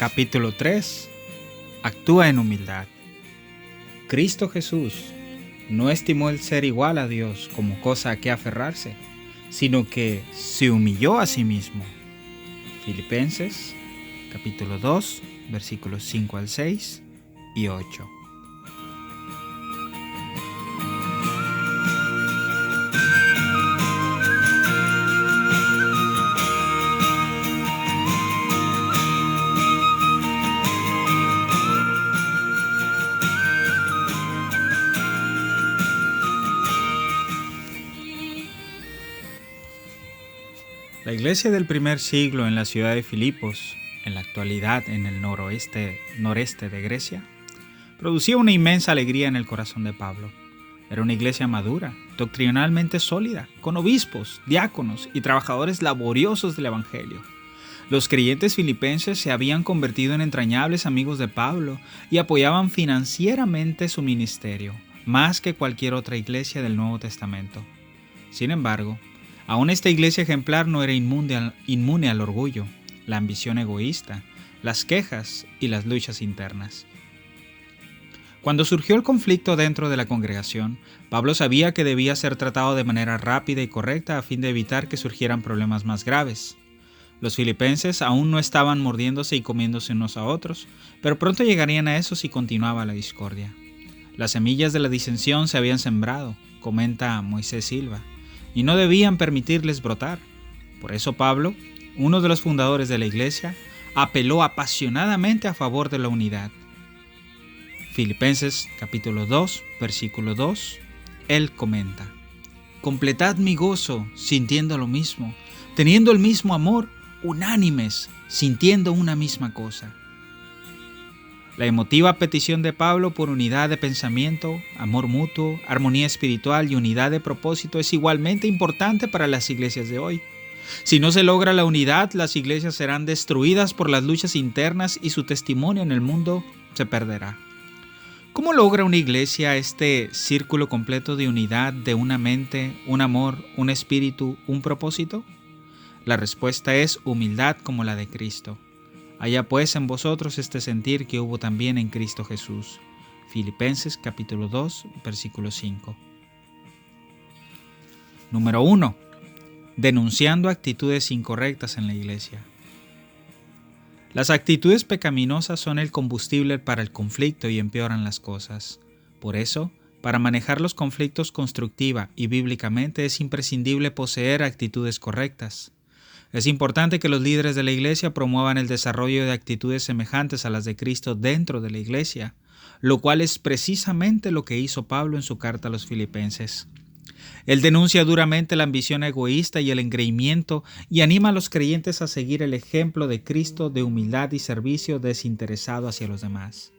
Capítulo 3. Actúa en humildad. Cristo Jesús no estimó el ser igual a Dios como cosa a que aferrarse, sino que se humilló a sí mismo. Filipenses, capítulo 2, versículos 5 al 6 y 8. La iglesia del primer siglo en la ciudad de Filipos, en la actualidad en el noreste de Grecia, producía una inmensa alegría en el corazón de Pablo. Era una iglesia madura, doctrinalmente sólida, con obispos, diáconos y trabajadores laboriosos del evangelio. Los creyentes filipenses se habían convertido en entrañables amigos de Pablo y apoyaban financieramente su ministerio, más que cualquier otra iglesia del Nuevo Testamento. Sin embargo, aún esta iglesia ejemplar no era inmune al orgullo, la ambición egoísta, las quejas y las luchas internas. Cuando surgió el conflicto dentro de la congregación, Pablo sabía que debía ser tratado de manera rápida y correcta a fin de evitar que surgieran problemas más graves. Los filipenses aún no estaban mordiéndose y comiéndose unos a otros, pero pronto llegarían a eso si continuaba la discordia. Las semillas de la disensión se habían sembrado, comenta Moisés Silva, y no debían permitirles brotar. Por eso Pablo, uno de los fundadores de la iglesia, apeló apasionadamente a favor de la unidad. Filipenses capítulo 2, versículo 2, él comenta: «Completad mi gozo sintiendo lo mismo, teniendo el mismo amor, unánimes, sintiendo una misma cosa». La emotiva petición de Pablo por unidad de pensamiento, amor mutuo, armonía espiritual y unidad de propósito es igualmente importante para las iglesias de hoy. Si no se logra la unidad, las iglesias serán destruidas por las luchas internas y su testimonio en el mundo se perderá. ¿Cómo logra una iglesia este círculo completo de unidad, de una mente, un amor, un espíritu, un propósito? La respuesta es humildad como la de Cristo. Haya pues en vosotros este sentir que hubo también en Cristo Jesús. Filipenses capítulo 2, versículo 5. Número 1. Denunciando actitudes incorrectas en la iglesia. Las actitudes pecaminosas son el combustible para el conflicto y empeoran las cosas. Por eso, para manejar los conflictos constructiva y bíblicamente es imprescindible poseer actitudes correctas. Es importante que los líderes de la iglesia promuevan el desarrollo de actitudes semejantes a las de Cristo dentro de la iglesia, lo cual es precisamente lo que hizo Pablo en su carta a los filipenses. Él denuncia duramente la ambición egoísta y el engreimiento y anima a los creyentes a seguir el ejemplo de Cristo de humildad y servicio desinteresado hacia los demás.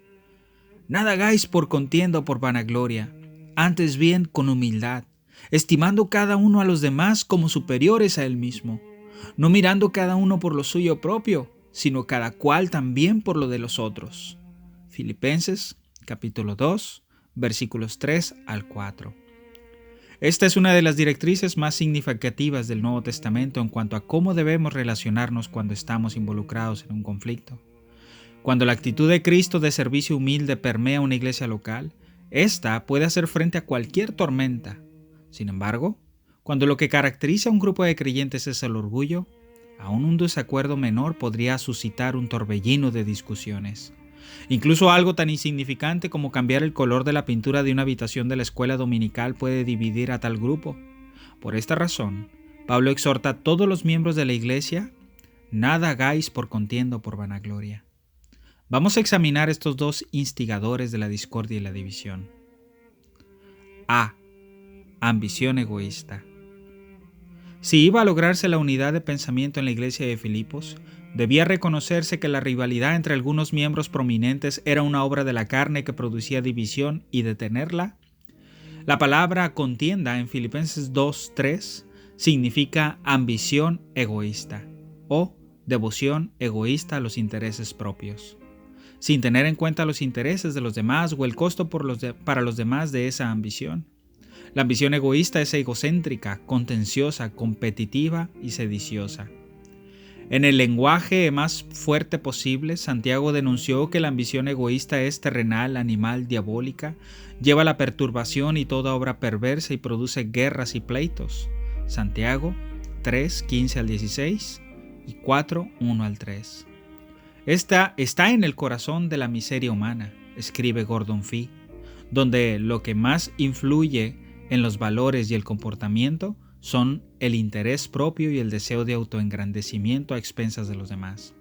Nada hagáis por contienda o por vanagloria, antes bien con humildad, estimando cada uno a los demás como superiores a él mismo, no mirando cada uno por lo suyo propio, sino cada cual también por lo de los otros. Filipenses, capítulo 2, versículos 3 al 4. Esta es una de las directrices más significativas del Nuevo Testamento en cuanto a cómo debemos relacionarnos cuando estamos involucrados en un conflicto. Cuando la actitud de Cristo de servicio humilde permea una iglesia local, ésta puede hacer frente a cualquier tormenta. Sin embargo, cuando lo que caracteriza a un grupo de creyentes es el orgullo, aún un desacuerdo menor podría suscitar un torbellino de discusiones. Incluso algo tan insignificante como cambiar el color de la pintura de una habitación de la escuela dominical puede dividir a tal grupo. Por esta razón, Pablo exhorta a todos los miembros de la iglesia: nada hagáis por contienda o por vanagloria. Vamos a examinar estos dos instigadores de la discordia y la división. A. Ambición egoísta. Si iba a lograrse la unidad de pensamiento en la iglesia de Filipos, debía reconocerse que la rivalidad entre algunos miembros prominentes era una obra de la carne que producía división, y detenerla. La palabra contienda en Filipenses 2:3 significa ambición egoísta o devoción egoísta a los intereses propios, sin tener en cuenta los intereses de los demás o el costo para los demás de esa ambición. La ambición egoísta es egocéntrica, contenciosa, competitiva y sediciosa. En el lenguaje más fuerte posible, Santiago denunció que la ambición egoísta es terrenal, animal, diabólica, lleva a la perturbación y toda obra perversa y produce guerras y pleitos. Santiago 3, 15 al 16 y 4, 1 al 3. Esta está en el corazón de la miseria humana, escribe Gordon Fee, donde lo que más influye en los valores y el comportamiento son el interés propio y el deseo de autoengrandecimiento a expensas de los demás.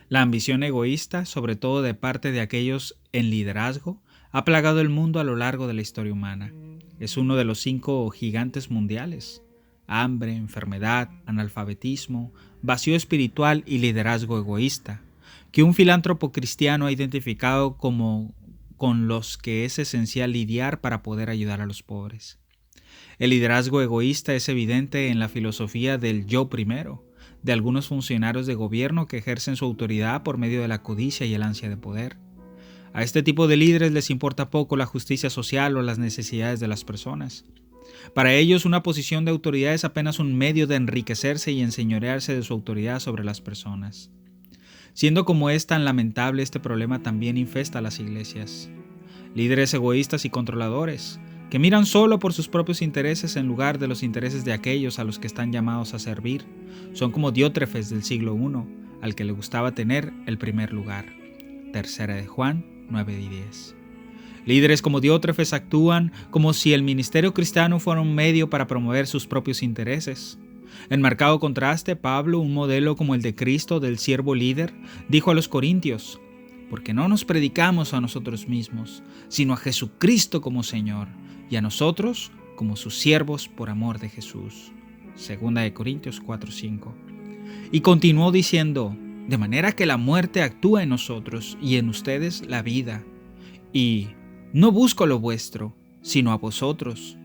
La ambición egoísta, sobre todo de parte de aquellos en liderazgo, ha plagado el mundo a lo largo de la historia humana. Es uno de los 5 gigantes mundiales: hambre, enfermedad, analfabetismo, vacío espiritual y liderazgo egoísta, que un filántropo cristiano ha identificado como con los que es esencial lidiar para poder ayudar a los pobres. El liderazgo egoísta es evidente en la filosofía del yo primero, de algunos funcionarios de gobierno que ejercen su autoridad por medio de la codicia y el ansia de poder. A este tipo de líderes les importa poco la justicia social o las necesidades de las personas. Para ellos, una posición de autoridad es apenas un medio de enriquecerse y enseñorearse de su autoridad sobre las personas. Siendo como es tan lamentable, este problema también infesta a las iglesias. Líderes egoístas y controladores, que miran solo por sus propios intereses en lugar de los intereses de aquellos a los que están llamados a servir, son como Diótrefes del siglo I, al que le gustaba tener el primer lugar. Tercera de Juan 9 y 10. Líderes como Diótrefes actúan como si el ministerio cristiano fuera un medio para promover sus propios intereses. En marcado contraste, Pablo, un modelo como el de Cristo, del siervo líder, dijo a los corintios: porque no nos predicamos a nosotros mismos, sino a Jesucristo como Señor, y a nosotros como sus siervos por amor de Jesús. Segunda de Corintios 4:5. Y continuó diciendo: de manera que la muerte actúa en nosotros y en ustedes la vida. Y no busco lo vuestro, sino a vosotros.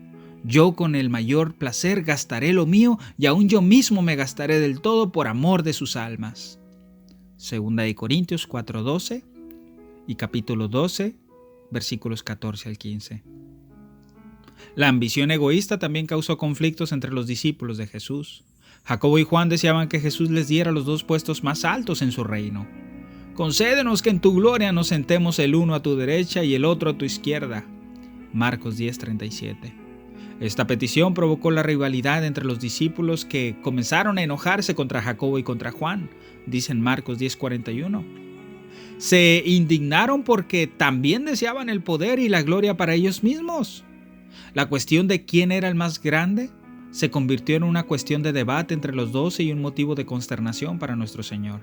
Yo con el mayor placer gastaré lo mío, y aún yo mismo me gastaré del todo por amor de sus almas. Segunda de Corintios 4:12 y capítulo 12, versículos 14 al 15. La ambición egoísta también causó conflictos entre los discípulos de Jesús. Jacobo y Juan deseaban que Jesús les diera los 2 puestos más altos en su reino. Concédenos que en tu gloria nos sentemos el uno a tu derecha y el otro a tu izquierda. Marcos 10:37. Esta petición provocó la rivalidad entre los discípulos, que comenzaron a enojarse contra Jacobo y contra Juan, dicen Marcos 10:41. Se indignaron porque también deseaban el poder y la gloria para ellos mismos. La cuestión de quién era el más grande se convirtió en una cuestión de debate entre los 12 y un motivo de consternación para nuestro Señor.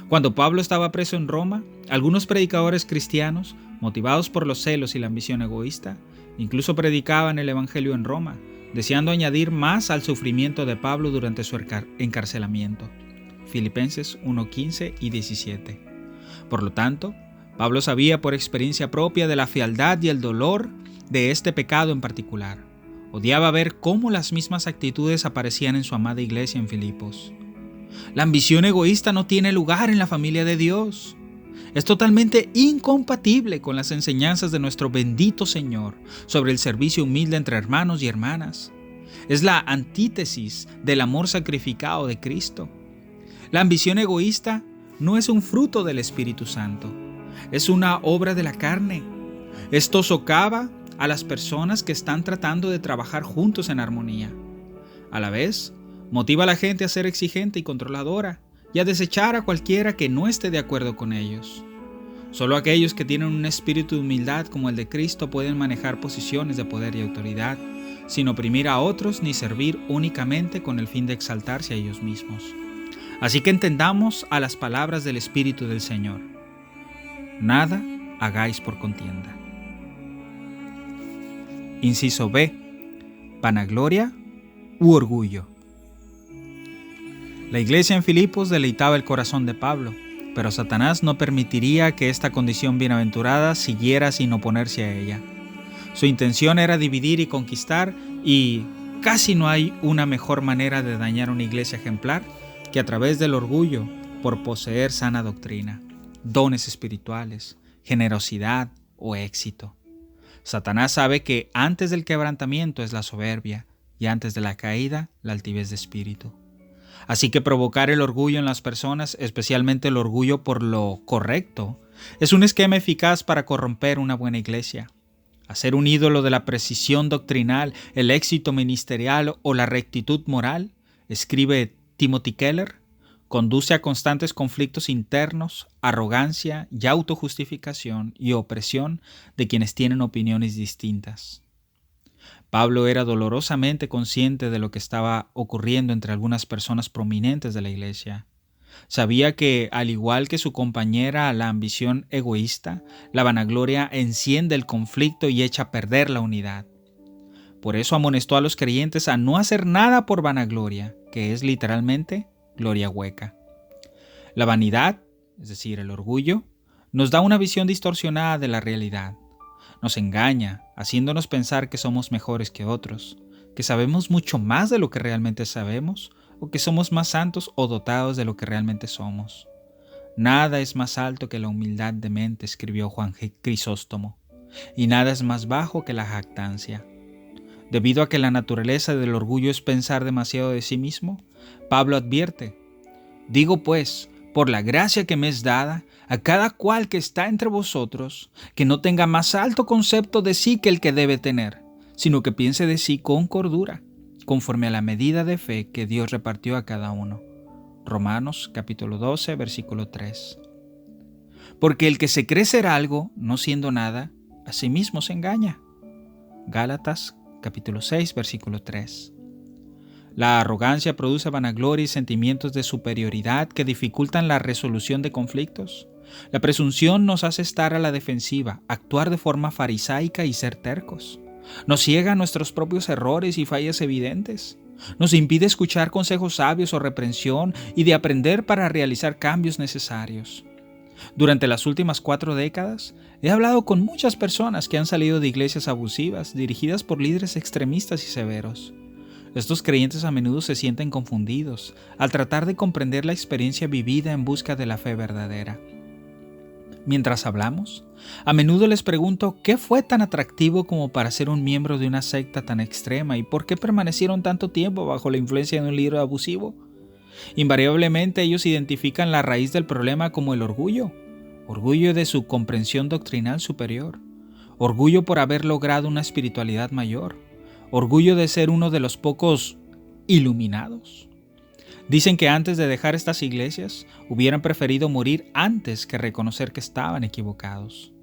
Cuando Pablo estaba preso en Roma, algunos predicadores cristianos, motivados por los celos y la ambición egoísta, incluso predicaban el Evangelio en Roma, deseando añadir más al sufrimiento de Pablo durante su encarcelamiento. Filipenses 1:15 y 17. Por lo tanto, Pablo sabía por experiencia propia de la fealdad y el dolor de este pecado en particular. Odiaba ver cómo las mismas actitudes aparecían en su amada iglesia en Filipos. La ambición egoísta no tiene lugar en la familia de Dios. Es totalmente incompatible con las enseñanzas de nuestro bendito Señor sobre el servicio humilde entre hermanos y hermanas. Es la antítesis del amor sacrificado de Cristo. La ambición egoísta no es un fruto del Espíritu Santo, es una obra de la carne. Esto socava a las personas que están tratando de trabajar juntos en armonía. A la vez, motiva a la gente a ser exigente y controladora y a desechar a cualquiera que no esté de acuerdo con ellos. Solo aquellos que tienen un espíritu de humildad como el de Cristo pueden manejar posiciones de poder y autoridad, sin oprimir a otros ni servir únicamente con el fin de exaltarse a ellos mismos. Así que entendamos a las palabras del Espíritu del Señor: nada hagáis por contienda. Inciso B. Vanagloria u orgullo. La iglesia en Filipos deleitaba el corazón de Pablo, pero Satanás no permitiría que esta condición bienaventurada siguiera sin oponerse a ella. Su intención era dividir y conquistar, y casi no hay una mejor manera de dañar una iglesia ejemplar que a través del orgullo por poseer sana doctrina, dones espirituales, generosidad o éxito. Satanás sabe que antes del quebrantamiento es la soberbia y antes de la caída la altivez de espíritu. Así que provocar el orgullo en las personas, especialmente el orgullo por lo correcto, es un esquema eficaz para corromper una buena iglesia. Hacer un ídolo de la precisión doctrinal, el éxito ministerial o la rectitud moral, escribe Timothy Keller, conduce a constantes conflictos internos, arrogancia y autojustificación y opresión de quienes tienen opiniones distintas. Pablo era dolorosamente consciente de lo que estaba ocurriendo entre algunas personas prominentes de la iglesia. Sabía que, al igual que su compañera, la ambición egoísta, la vanagloria enciende el conflicto y echa a perder la unidad. Por eso amonestó a los creyentes a no hacer nada por vanagloria, que es literalmente gloria hueca. La vanidad, es decir, el orgullo, nos da una visión distorsionada de la realidad. Nos engaña, haciéndonos pensar que somos mejores que otros, que sabemos mucho más de lo que realmente sabemos, o que somos más santos o dotados de lo que realmente somos. Nada es más alto que la humildad de mente, escribió Juan Crisóstomo, y nada es más bajo que la jactancia. Debido a que la naturaleza del orgullo es pensar demasiado de sí mismo, Pablo advierte: digo pues, por la gracia que me es dada, a cada cual que está entre vosotros, que no tenga más alto concepto de sí que el que debe tener, sino que piense de sí con cordura, conforme a la medida de fe que Dios repartió a cada uno. Romanos capítulo 12, versículo 3. Porque el que se cree ser algo, no siendo nada, a sí mismo se engaña. Gálatas capítulo 6, versículo 3. La arrogancia produce vanagloria y sentimientos de superioridad que dificultan la resolución de conflictos. La presunción nos hace estar a la defensiva, actuar de forma farisaica y ser tercos. Nos ciega a nuestros propios errores y fallas evidentes. Nos impide escuchar consejos sabios o reprensión y de aprender para realizar cambios necesarios. Durante las últimas 4 décadas, he hablado con muchas personas que han salido de iglesias abusivas, dirigidas por líderes extremistas y severos. Estos creyentes a menudo se sienten confundidos al tratar de comprender la experiencia vivida en busca de la fe verdadera. Mientras hablamos, a menudo les pregunto qué fue tan atractivo como para ser un miembro de una secta tan extrema y por qué permanecieron tanto tiempo bajo la influencia de un líder abusivo. Invariablemente ellos identifican la raíz del problema como el orgullo de su comprensión doctrinal superior, orgullo por haber logrado una espiritualidad mayor, orgullo de ser uno de los pocos iluminados. Dicen que antes de dejar estas iglesias hubieran preferido morir antes que reconocer que estaban equivocados.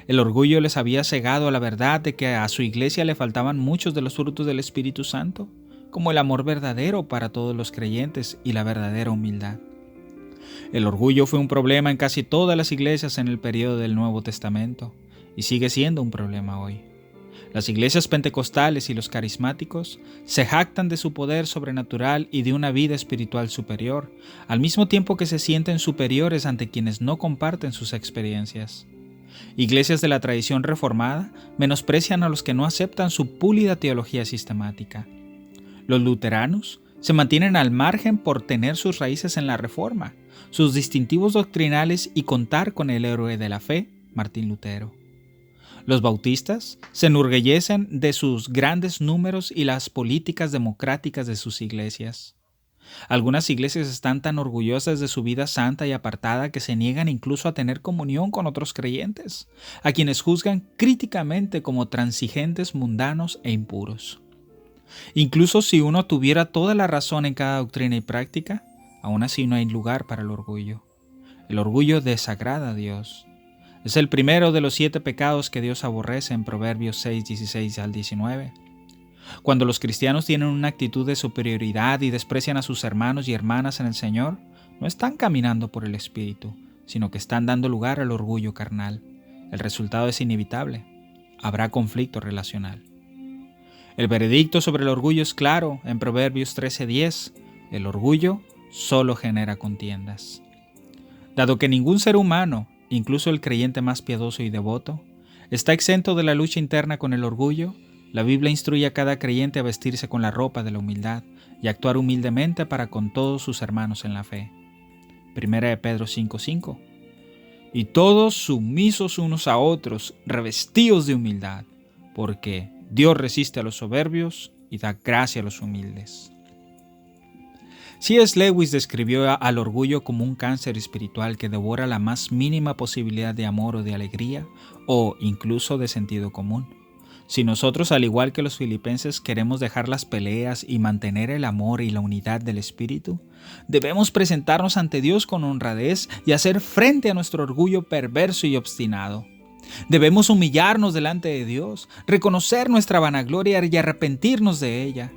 El orgullo les había cegado a la verdad de que a su iglesia le faltaban muchos de los frutos del Espíritu Santo, como el amor verdadero para todos los creyentes y la verdadera humildad. El orgullo fue un problema en casi todas las iglesias en el periodo del Nuevo Testamento y sigue siendo un problema hoy. Las iglesias pentecostales y los carismáticos se jactan de su poder sobrenatural y de una vida espiritual superior, al mismo tiempo que se sienten superiores ante quienes no comparten sus experiencias. Iglesias de la tradición reformada menosprecian a los que no aceptan su pulida teología sistemática. Los luteranos se mantienen al margen por tener sus raíces en la Reforma, sus distintivos doctrinales y contar con el héroe de la fe, Martín Lutero. Los bautistas se enorgullecen de sus grandes números y las políticas democráticas de sus iglesias. Algunas iglesias están tan orgullosas de su vida santa y apartada que se niegan incluso a tener comunión con otros creyentes, a quienes juzgan críticamente como transigentes, mundanos e impuros. Incluso si uno tuviera toda la razón en cada doctrina y práctica, aún así no hay lugar para el orgullo. El orgullo desagrada a Dios. Es el primero de los 7 pecados que Dios aborrece en Proverbios 6, 16 al 19. Cuando los cristianos tienen una actitud de superioridad y desprecian a sus hermanos y hermanas en el Señor, no están caminando por el Espíritu, sino que están dando lugar al orgullo carnal. El resultado es inevitable. Habrá conflicto relacional. El veredicto sobre el orgullo es claro en Proverbios 13:10. El orgullo solo genera contiendas. Dado que ningún ser humano, incluso el creyente más piadoso y devoto, está exento de la lucha interna con el orgullo, la Biblia instruye a cada creyente a vestirse con la ropa de la humildad y actuar humildemente para con todos sus hermanos en la fe. 1 Pedro 5:5. Y todos sumisos unos a otros, revestidos de humildad, porque Dios resiste a los soberbios y da gracia a los humildes. C.S. Lewis describió al orgullo como un cáncer espiritual que devora la más mínima posibilidad de amor o de alegría, o incluso de sentido común. Si nosotros, al igual que los filipenses, queremos dejar las peleas y mantener el amor y la unidad del espíritu, debemos presentarnos ante Dios con honradez y hacer frente a nuestro orgullo perverso y obstinado. Debemos humillarnos delante de Dios, reconocer nuestra vanagloria y arrepentirnos de ella.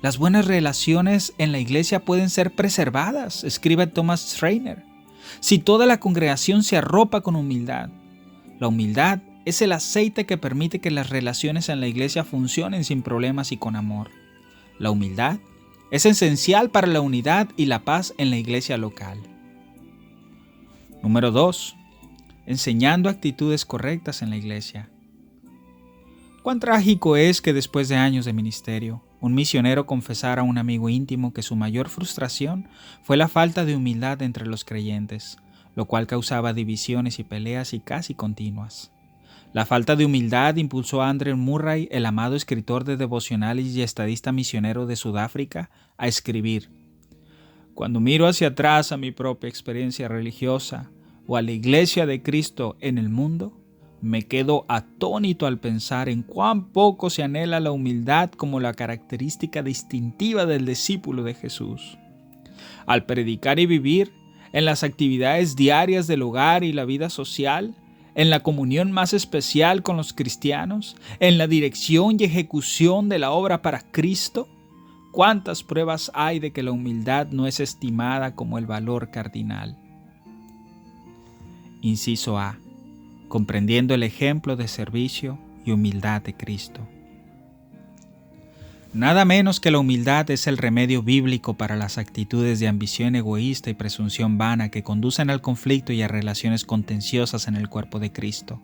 Las buenas relaciones en la iglesia pueden ser preservadas, escribe Thomas Schreiner, si toda la congregación se arropa con humildad. La humildad es el aceite que permite que las relaciones en la iglesia funcionen sin problemas y con amor. La humildad es esencial para la unidad y la paz en la iglesia local. Número 2. Enseñando actitudes correctas en la iglesia. Cuán trágico es que después de años de ministerio, un misionero confesara a un amigo íntimo que su mayor frustración fue la falta de humildad entre los creyentes, lo cual causaba divisiones y peleas y casi continuas. La falta de humildad impulsó a Andrew Murray, el amado escritor de devocionales y estadista misionero de Sudáfrica, a escribir: «Cuando miro hacia atrás a mi propia experiencia religiosa o a la Iglesia de Cristo en el mundo, me quedo atónito al pensar en cuán poco se anhela la humildad como la característica distintiva del discípulo de Jesús. Al predicar y vivir, en las actividades diarias del hogar y la vida social, en la comunión más especial con los cristianos, en la dirección y ejecución de la obra para Cristo, ¿cuántas pruebas hay de que la humildad no es estimada como el valor cardinal?». Inciso A. Comprendiendo el ejemplo de servicio y humildad de Cristo. Nada menos que la humildad es el remedio bíblico para las actitudes de ambición egoísta y presunción vana que conducen al conflicto y a relaciones contenciosas en el cuerpo de Cristo.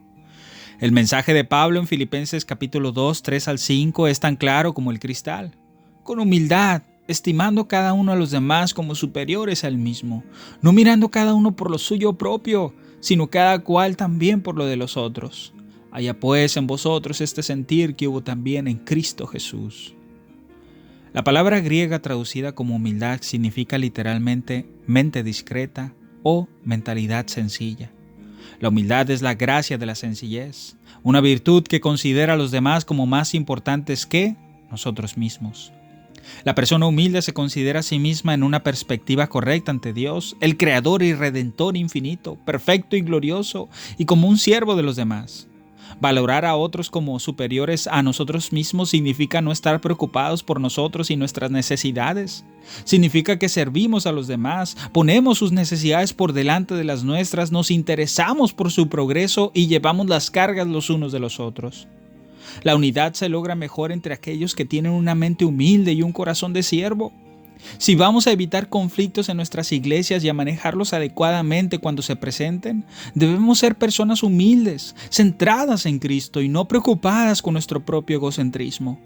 El mensaje de Pablo en Filipenses capítulo 2, 3 al 5 es tan claro como el cristal. Con humildad, estimando cada uno a los demás como superiores a él mismo, no mirando cada uno por lo suyo propio, sino cada cual también por lo de los otros. Haya pues en vosotros este sentir que hubo también en Cristo Jesús. La palabra griega traducida como humildad significa literalmente mente discreta o mentalidad sencilla. La humildad es la gracia de la sencillez, una virtud que considera a los demás como más importantes que nosotros mismos. La persona humilde se considera a sí misma en una perspectiva correcta ante Dios, el Creador y Redentor infinito, perfecto y glorioso, y como un siervo de los demás. Valorar a otros como superiores a nosotros mismos significa no estar preocupados por nosotros y nuestras necesidades. Significa que servimos a los demás, ponemos sus necesidades por delante de las nuestras, nos interesamos por su progreso y llevamos las cargas los unos de los otros. La unidad se logra mejor entre aquellos que tienen una mente humilde y un corazón de siervo. Si vamos a evitar conflictos en nuestras iglesias y a manejarlos adecuadamente cuando se presenten, debemos ser personas humildes, centradas en Cristo y no preocupadas con nuestro propio egocentrismo.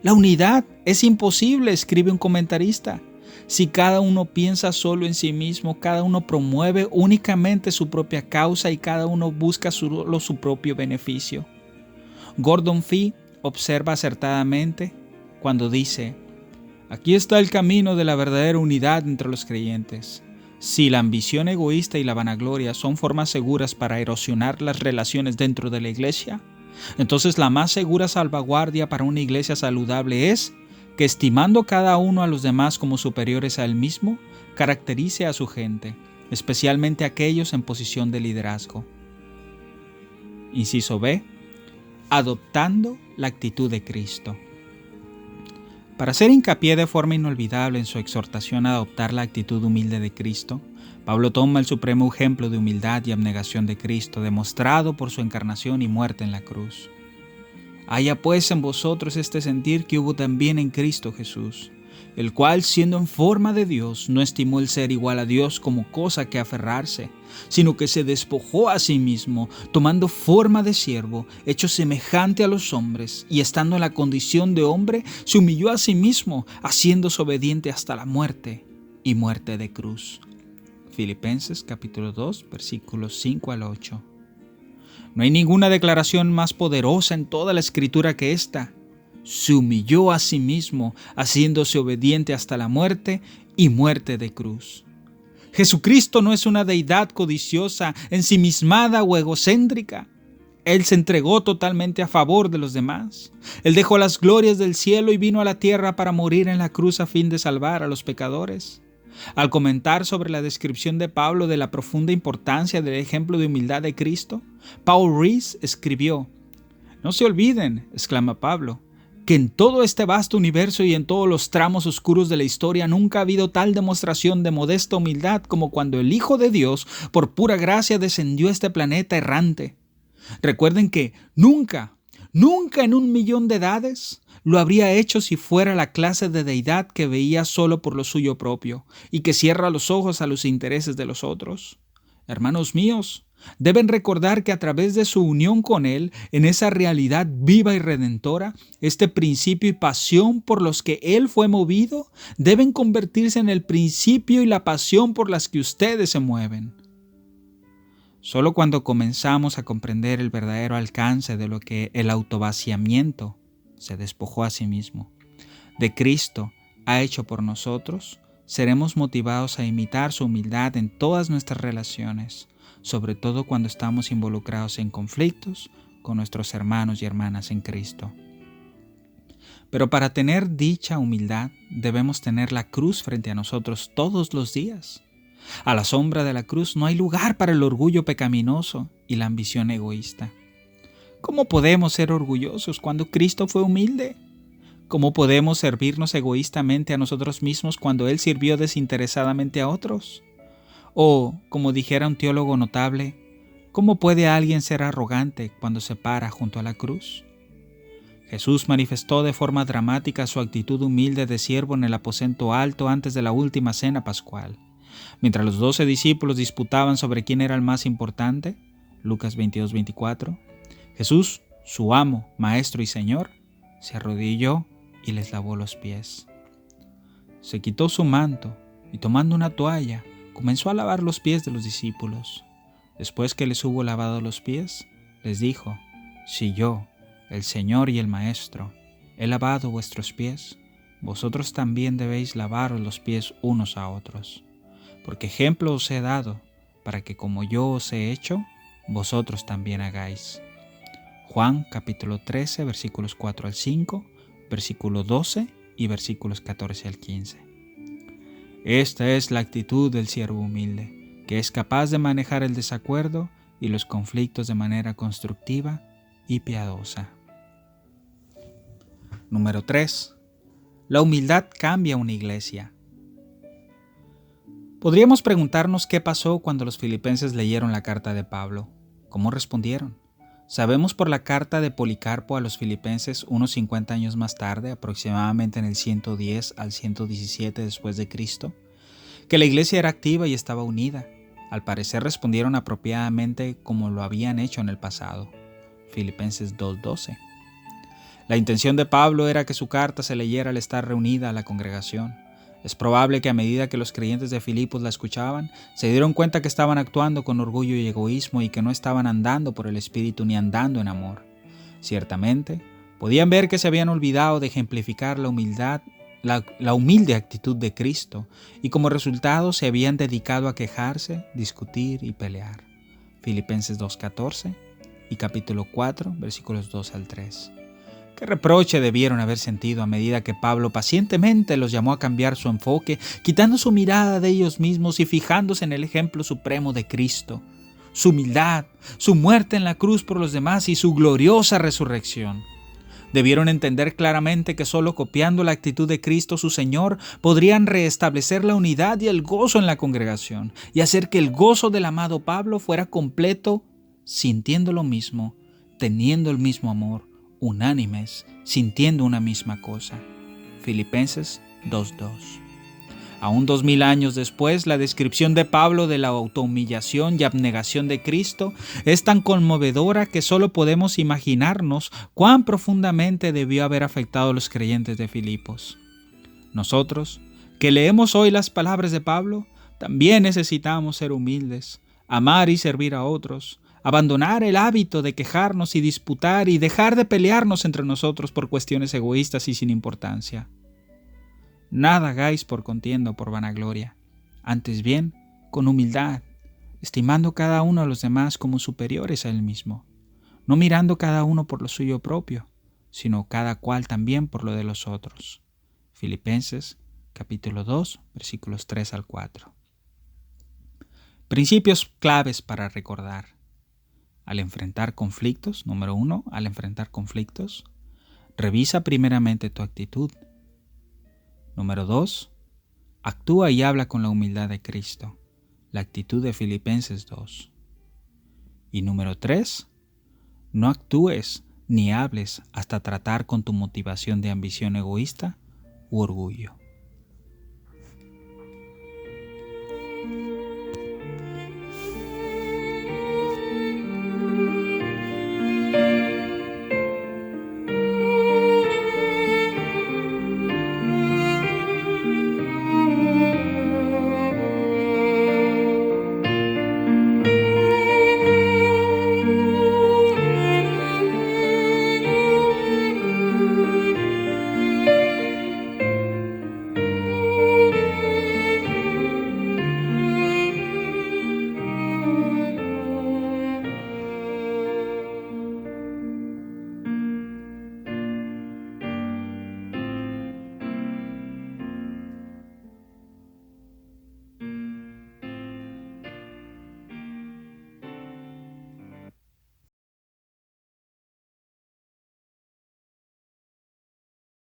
La unidad es imposible, escribe un comentarista. Si cada uno piensa solo en sí mismo, cada uno promueve únicamente su propia causa y cada uno busca solo su propio beneficio. Gordon Fee observa acertadamente cuando dice: «Aquí está el camino de la verdadera unidad entre los creyentes. Si la ambición egoísta y la vanagloria son formas seguras para erosionar las relaciones dentro de la iglesia, entonces la más segura salvaguardia para una iglesia saludable es que, estimando cada uno a los demás como superiores a él mismo, caracterice a su gente, especialmente aquellos en posición de liderazgo». Inciso B. Adoptando la actitud de Cristo. Para hacer hincapié de forma inolvidable en su exhortación a adoptar la actitud humilde de Cristo, Pablo toma el supremo ejemplo de humildad y abnegación de Cristo, demostrado por su encarnación y muerte en la cruz. Haya pues en vosotros este sentir que hubo también en Cristo Jesús, el cual, siendo en forma de Dios, no estimó el ser igual a Dios como cosa que aferrarse, sino que se despojó a sí mismo, tomando forma de siervo, hecho semejante a los hombres, y estando en la condición de hombre, se humilló a sí mismo, haciéndose obediente hasta la muerte, y muerte de cruz. Filipenses capítulo 2, versículos 5 al 8. No hay ninguna declaración más poderosa en toda la Escritura que esta. Se humilló a sí mismo, haciéndose obediente hasta la muerte y muerte de cruz. Jesucristo no es una deidad codiciosa, ensimismada o egocéntrica. Él se entregó totalmente a favor de los demás. Él dejó las glorias del cielo y vino a la tierra para morir en la cruz a fin de salvar a los pecadores. Al comentar sobre la descripción de Pablo de la profunda importancia del ejemplo de humildad de Cristo, Paul Rees escribió: «No se olviden», exclama Pablo, «que en todo este vasto universo y en todos los tramos oscuros de la historia nunca ha habido tal demostración de modesta humildad como cuando el Hijo de Dios, por pura gracia, descendió a este planeta errante. Recuerden que nunca en 1.000.000 de edades lo habría hecho si fuera la clase de deidad que veía solo por lo suyo propio y que cierra los ojos a los intereses de los otros. Hermanos míos, deben recordar que a través de su unión con Él, en esa realidad viva y redentora, este principio y pasión por los que Él fue movido, deben convertirse en el principio y la pasión por las que ustedes se mueven. Solo cuando comenzamos a comprender el verdadero alcance de lo que el autovaciamiento se despojó a sí mismo, de Cristo ha hecho por nosotros, seremos motivados a imitar su humildad en todas nuestras relaciones, sobre todo cuando estamos involucrados en conflictos con nuestros hermanos y hermanas en Cristo. Pero para tener dicha humildad debemos tener la cruz frente a nosotros todos los días. A la sombra de la cruz no hay lugar para el orgullo pecaminoso y la ambición egoísta. ¿Cómo podemos ser orgullosos cuando Cristo fue humilde? ¿Cómo podemos servirnos egoístamente a nosotros mismos cuando Él sirvió desinteresadamente a otros? O, como dijera un teólogo notable, ¿cómo puede alguien ser arrogante cuando se para junto a la cruz? Jesús manifestó de forma dramática su actitud humilde de siervo en el aposento alto antes de la última cena pascual. Mientras los 12 discípulos disputaban sobre quién era el más importante, Lucas 22-24, Jesús, su amo, maestro y señor, se arrodilló y les lavó los pies. Se quitó su manto y tomando una toalla, comenzó a lavar los pies de los discípulos. Después que les hubo lavado los pies, les dijo: «Si yo, el Señor y el Maestro, he lavado vuestros pies, vosotros también debéis lavaros los pies unos a otros. Porque ejemplo os he dado, para que como yo os he hecho, vosotros también hagáis». Juan capítulo 13, versículos 4 al 5, versículo 12 y versículos 14 al 15. Esta es la actitud del siervo humilde, que es capaz de manejar el desacuerdo y los conflictos de manera constructiva y piadosa. Número 3. La humildad cambia una iglesia. Podríamos preguntarnos qué pasó cuando los filipenses leyeron la carta de Pablo. ¿Cómo respondieron? Sabemos por la carta de Policarpo a los filipenses unos 50 años más tarde, aproximadamente en el 110 al 117 después de Cristo, que la iglesia era activa y estaba unida. Al parecer respondieron apropiadamente como lo habían hecho en el pasado. Filipenses 2:12. La intención de Pablo era que su carta se leyera al estar reunida a la congregación. Es probable que a medida que los creyentes de Filipos la escuchaban, se dieron cuenta que estaban actuando con orgullo y egoísmo y que no estaban andando por el Espíritu ni andando en amor. Ciertamente, podían ver que se habían olvidado de ejemplificar la humilde actitud de Cristo y como resultado se habían dedicado a quejarse, discutir y pelear. Filipenses 2:14 y capítulo 4, versículos 2 al 3. ¿Qué reproche debieron haber sentido a medida que Pablo pacientemente los llamó a cambiar su enfoque, quitando su mirada de ellos mismos y fijándose en el ejemplo supremo de Cristo, su humildad, su muerte en la cruz por los demás y su gloriosa resurrección? Debieron entender claramente que solo copiando la actitud de Cristo su Señor podrían restablecer la unidad y el gozo en la congregación y hacer que el gozo del amado Pablo fuera completo, sintiendo lo mismo, teniendo el mismo amor, unánimes, sintiendo una misma cosa. Filipenses 2:2. Aún 2000 años después, la descripción de Pablo de la autohumillación y abnegación de Cristo es tan conmovedora que solo podemos imaginarnos cuán profundamente debió haber afectado a los creyentes de Filipos. Nosotros, que leemos hoy las palabras de Pablo, también necesitamos ser humildes, amar y servir a otros, abandonar el hábito de quejarnos y disputar y dejar de pelearnos entre nosotros por cuestiones egoístas y sin importancia. Nada hagáis por contienda o por vanagloria, antes bien, con humildad, estimando cada uno a los demás como superiores a él mismo, no mirando cada uno por lo suyo propio, sino cada cual también por lo de los otros. Filipenses capítulo 2, versículos 3 al 4. Principios claves para recordar. Al enfrentar conflictos, número 1, al enfrentar conflictos, revisa primeramente tu actitud. Número 2, actúa y habla con la humildad de Cristo, la actitud de Filipenses 2. Y número 3, no actúes ni hables hasta tratar con tu motivación de ambición egoísta u orgullo.